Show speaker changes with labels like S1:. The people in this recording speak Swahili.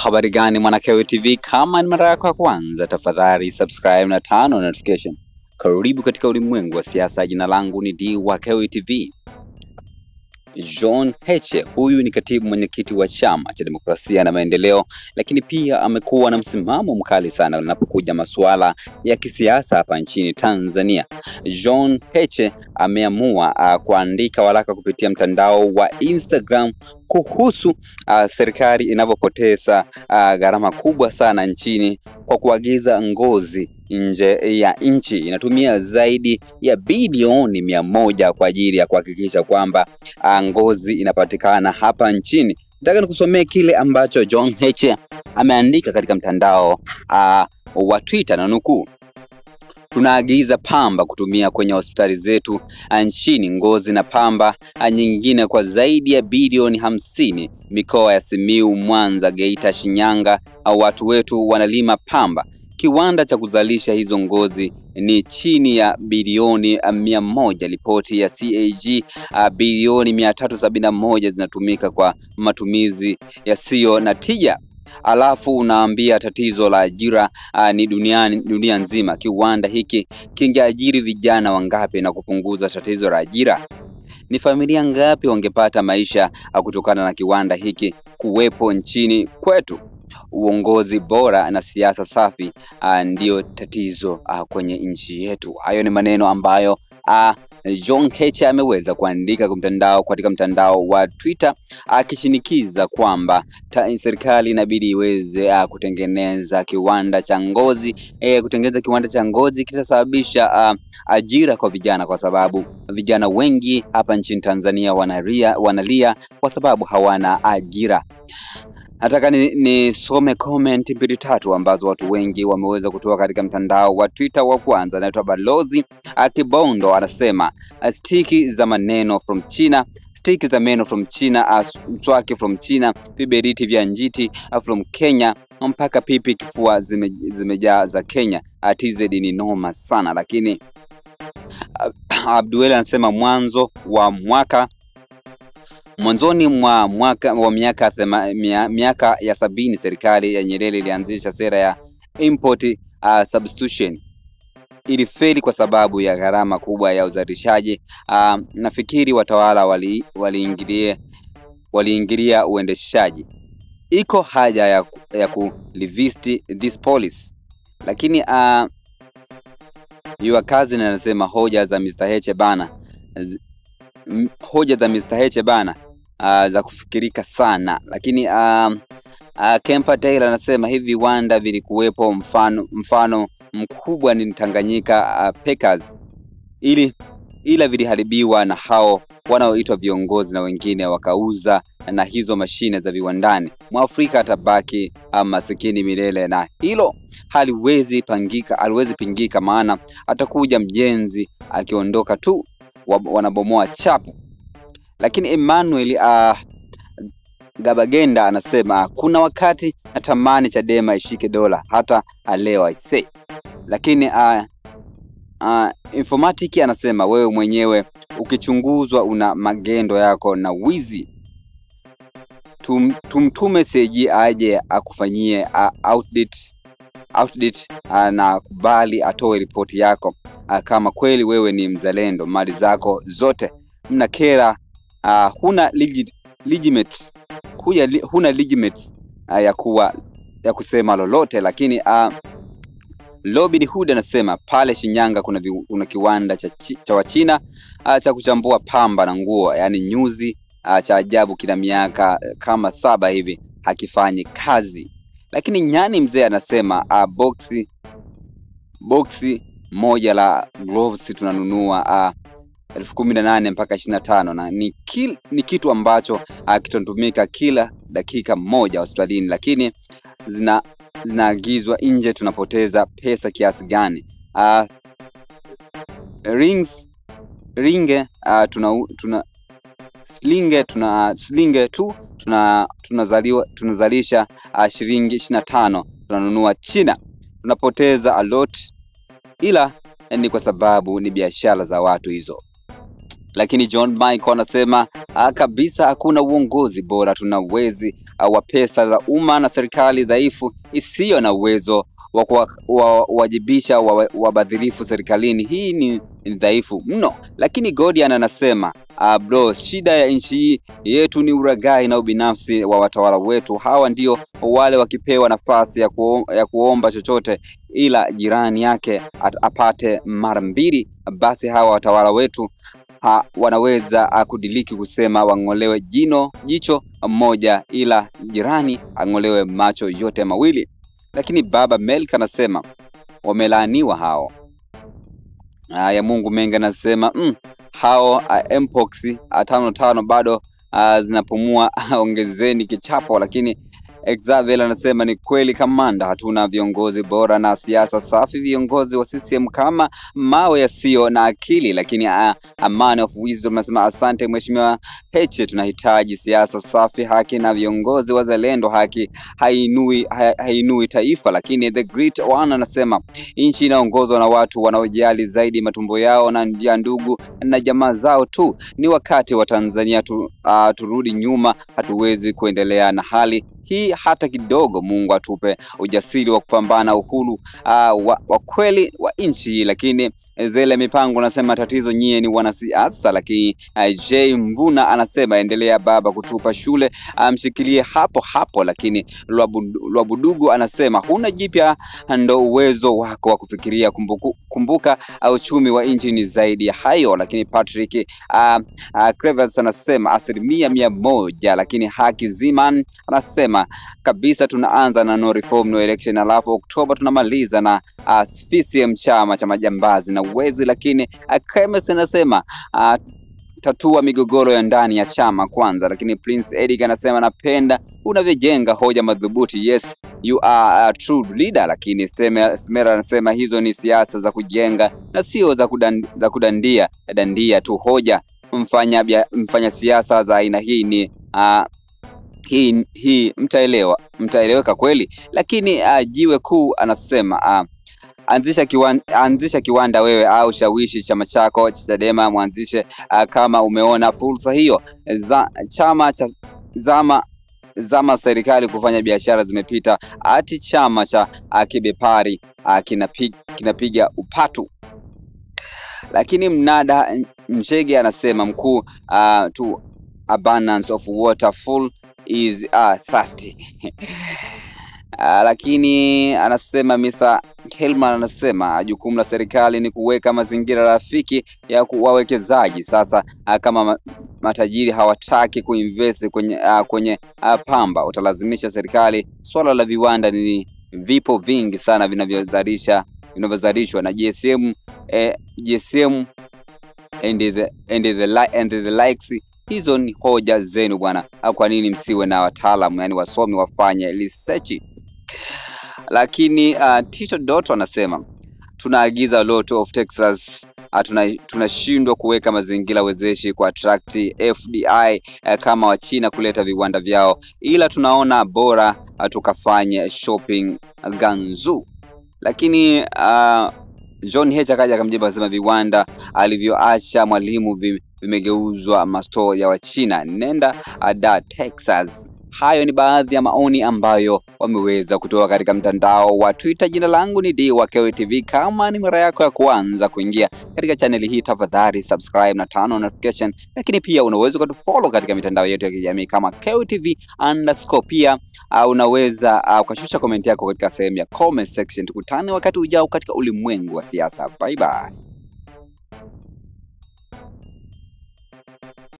S1: Habari gani Mwanakewe TV? Kama ni mara yako ya kwanza, tafadhali subscribe na turn on notification. Karibu katika ulimwengu wa siasa. Jina langu ni Dwakewe TV. John Heche, huyu ni katibu mwenyekiti wa Chama cha Demokrasia na Maendeleo, lakini pia amekuwa na msimamo mkali sana unapokuja masuala ya kisiasa hapa nchini Tanzania. John Heche ameamua kuandika waraka kupitia mtandao wa Instagram kuhusu serikali inavyopoteza gharama kubwa sana nchini kwa kuagiza ngozi nje ya nchi. Inatumia zaidi ya bilioni 100 kwa ajili ya kuhakikisha kwamba ngozi inapatikana hapa nchini. Nataka nikusomee kile ambacho John Heche ameandika katika mtandao wa Twitter, na nukuu: tunaagiza pamba kutumia kwenye hospitali zetu nchini, ngozi na pamba nyingine kwa zaidi ya bilioni 50 mikoa ya Simiyu, Mwanza, Geita, Shinyanga. Watu wetu wanalima pamba. Kiwanda cha kuzalisha hizo ngozi ni chini ya bilioni 100. Ripoti ya CAG, bilioni 371 zinatumika kwa matumizi yasiyo na tija. Alafu unaambia tatizo la ajira ni dunia nzima. Kiwanda hiki kingeajiri vijana wangapi na kupunguza tatizo la ajira? Ni familia ngapi wangepata maisha kutokana na kiwanda hiki kuwepo nchini kwetu? Uongozi bora na siasa safi ndio tatizo kwenye nchi yetu. Hayo ni maneno ambayo John Heche ameweza kuandika katika mtandao wa Twitter, akishinikiza kwamba serikali inabidi iweze kutengeneza kiwanda cha ngozi. Kutengeneza kiwanda cha ngozi kitasababisha ajira kwa vijana, kwa sababu vijana wengi hapa nchini Tanzania wanalia kwa sababu hawana ajira. Nataka nisome comment 2-3 ambazo watu wengi wameweza kutoa katika mtandao wa Twitter. Wa kwanza anaitwa Balozi Akibondo, anasema stiki za maneno from China, stiki za meno from China, mswaki from China, viberiti vya njiti from Kenya, mpaka pipi kifua zimejaa za Kenya. TZ ni noma sana. Lakini Abduel anasema mwanzoni mwa miaka ya 70 serikali ya Nyerere ilianzisha sera ya import substitution. Ilifeli kwa sababu ya gharama kubwa ya uzalishaji. Nafikiri watawala waliingilia uendeshaji. Iko haja ya kurevisit this policy. Lakini kazi anasema hoja za Mr. Heche bana za kufikirika sana. Lakini Kempa Taylor anasema hivi viwanda vilikuwepo, mfano mkubwa ni Tanganyika Packers, ila viliharibiwa na hao wanaoitwa viongozi na wengine wakauza na hizo mashine za viwandani. Mwafrika atabaki masikini milele, na hilo haliwezi pingika, maana atakuja mjenzi akiondoka tu wanabomoa chapu. Lakini Emmanuel Gabagenda anasema kuna wakati natamani Chadema ishike dola hata leo I say. Lakini Informatic anasema wewe mwenyewe ukichunguzwa una magendo yako na wizi. Tumtume CAG aje akufanyie audit na kubali atoe ripoti yako kama kweli wewe ni mzalendo. Mali zako zote mnakera, huna legitimates ya kusema lolote. Lakini Lobby Hood anasema pale Shinyanga kuna kiwanda cha Wachina cha kuchambua pamba na nguo, yani nyuzi, cha ajabu, kina miaka kama 7 hivi hakifanyi kazi. Lakini Nyani Mzee anasema boxi moja la gloves tunanunua 18,000 mpaka 25, na ni kitu ambacho kitatumika kila dakika moja hospitalini, lakini zinaagizwa nje. Tunapoteza pesa kiasi gani? Slinge tu tunazalisha shilingi 25, tunanunua China. Tunapoteza a lot, ila ni kwa sababu ni biashara za watu hizo. Lakini John Michael anasema kabisa hakuna uongozi bora, tuna wezi wa pesa za umma na serikali dhaifu isiyo na uwezo wa kuwajibisha wabadhirifu serikalini. Hii ni dhaifu mno. Lakini Godian anasema bro, shida ya nchi yetu ni uragai na ubinafsi wa watawala wetu. Hawa ndio wale wakipewa nafasi ya kuomba chochote ila jirani yake apate mara mbili, basi hawa watawala wetu wanaweza kudiliki kusema wangolewe jicho moja ila jirani angolewe macho yote mawili. Lakini Baba Melka anasema wamelaaniwa hao. Ya Mungu Menga anasema hao mpox 55 bado zinapumua, ongezeni kichapo. Lakini Xavier anasema ni kweli kamanda, hatuna viongozi bora na siasa safi. Viongozi wa CCM kama mawe yasio na akili. Lakini Man of Wisdom anasema asante mheshimiwa Heche, tunahitaji siasa safi, haki na viongozi wazalendo. Haki hainui taifa. Lakini The Great One anasema nchi inaongozwa na watu wanaojali zaidi matumbo yao na ya ndugu na jamaa zao tu. Ni wakati wa Tanzania turudi nyuma, hatuwezi kuendelea na hali hii hata kidogo. Mungu atupe ujasiri wa kupambana uhuru wa kweli wa nchi. Lakini Zele Mipango anasema tatizo nyie ni wanasiasa. Lakini J Mbuna anasema endelea baba kutupa shule, mshikilie hapo. Lakini Lwabudugu anasema huna jipya, ndo uwezo wako wa kufikiria. Kumbuka uchumi wa nchi ni zaidi ya hayo. Lakini Patrick Creves anasema 100%. Lakini Haki Ziman anasema kabisa tunaanza na no reform no election, alafu Oktoba tunamaliza na CCM chama cha majambazi na uwezi. Lakini Kemes anasema tatua migogoro ya ndani ya chama kwanza. Lakini Prince Edgar anasema napenda unavyojenga hoja madhubuti. Yes, you are a true leader. Lakini Smera anasema hizo ni siasa za kujenga na sio za kudandia tu hoja. Mfanya siasa za aina hii ni hii mtaeleweka kweli. Lakini Jiwe Kuu anasema anzisha kiwanda wewe au shawishi chama chako Chadema mwanzishe kama umeona fursa hiyo. Chama cha zama serikali kufanya biashara zimepita, ati chama cha kibepari kinapiga upatu. Lakini Mnada Nchege anasema mkuu to abundance of water full is thirsty. Lakini anasema Mr. Helman anasema jukumu la serikali ni kuweka mazingira rafiki ya wawekezaji. Sasa kama matajiri hawataki kuinvest kwenye pamba, utalazimisha serikali. Swala la viwanda ni vipo vingi sana vinavyozalishwa na GSM and the likes. Hizo ni hoja zenu bwana. Kwa nini msiwe na wataalamu, yani wasomi wafanye research? Lakini Tito Doto anasema tunaagiza lot of Texas, tunashindwa kuweka mazingira wezeshi kwa attract FDI kama wa China kuleta viwanda vyao, ila tunaona bora tukafanye shopping Ganzu. Lakini John Heche akaja akamjibu akasema viwanda alivyoacha Mwalimu vimegeuzwa masto ya Wachina, nenda Texas. Hayo ni baadhi ya maoni ambayo wameweza kutoa katika mtandao wa Twitter. Jina langu ni DWKEO TV. Kama ni mara yako ya kwanza kuingia katika channel hii, tafadhali subscribe na turn on notification. Lakini pia unaweza kutufollow katika mitandao yetu ya kijamii kama KEO TV_. Pia unaweza ukashusha comment yako katika sehemu ya comment section. Tukutane wakati ujao katika ulimwengu wa siasa. Bye bye.